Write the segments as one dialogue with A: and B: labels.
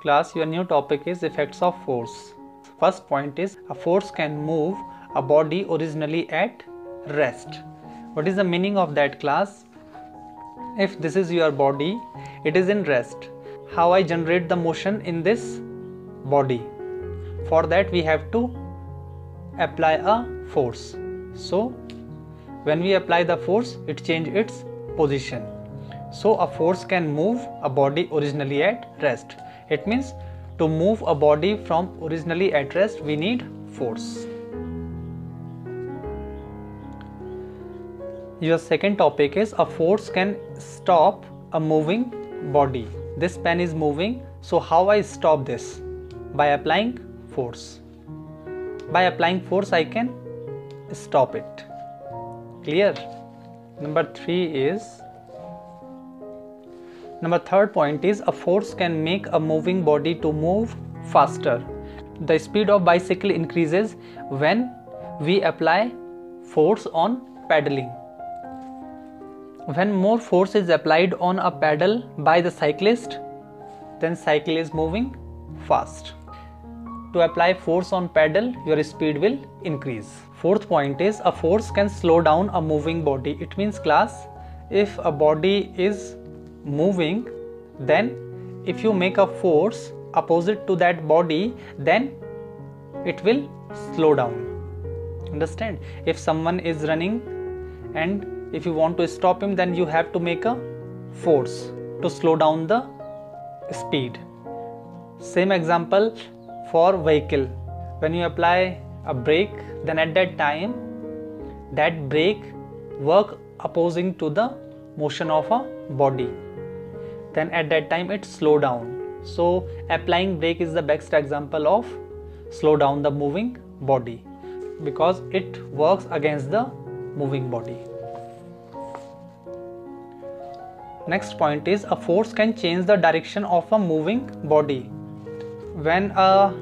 A: Class, your new topic is effects of force. First point is a force can move a body originally at rest. What is the meaning of that, class? If this is your body, it is in rest. How I generate the motion in this body? For that we have to apply a force. So when we apply the force, it changes its position. So a force can move a body originally at rest. It means to move a body from originally at rest, we need force. Your second topic is a force can stop a moving body. This pen is moving, so how I stop this? By applying force. By applying force, I can stop it. Clear? Number third point is a force can make a moving body to move faster. The speed of bicycle increases when we apply force on pedaling. When more force is applied on a pedal by the cyclist, then cycle is moving fast. To apply force on pedal, your speed will increase. Fourth point is a force can slow down a moving body. It means, class, if a body is moving, then if you make a force opposite to that body, then it will slow down. Understand? If someone is running and if you want to stop him, then you have to make a force to slow down the speed. Same example for vehicle. When you apply a brake, then at that time that brake work opposing to the motion of a body. Then at that time it slow down. So applying brake is the best example of slow down the moving body because it works against the moving body. Next point is a force can change the direction of a moving body. When a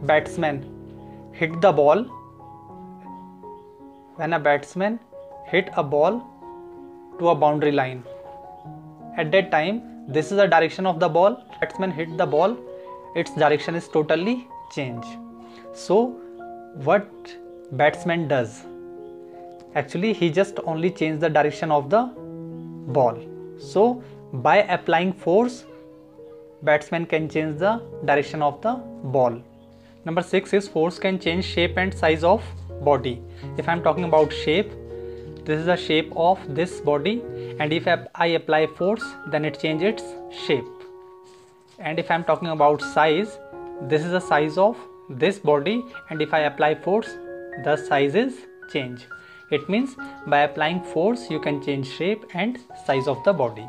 A: batsman hit a ball to a boundary line, at that time this is the direction of the ball. Batsman hit the ball, its direction is totally changed. So what batsman does? Actually he just only changed the direction of the ball. So by applying force, batsman can change the direction of the ball. Number 6 is force can change shape and size of body. If I am talking about shape, this is the shape of this body, and if I apply force, then it changes its shape. And if I am talking about size, this is the size of this body, and if I apply force, the size is changed. It means by applying force you can change shape and size of the body.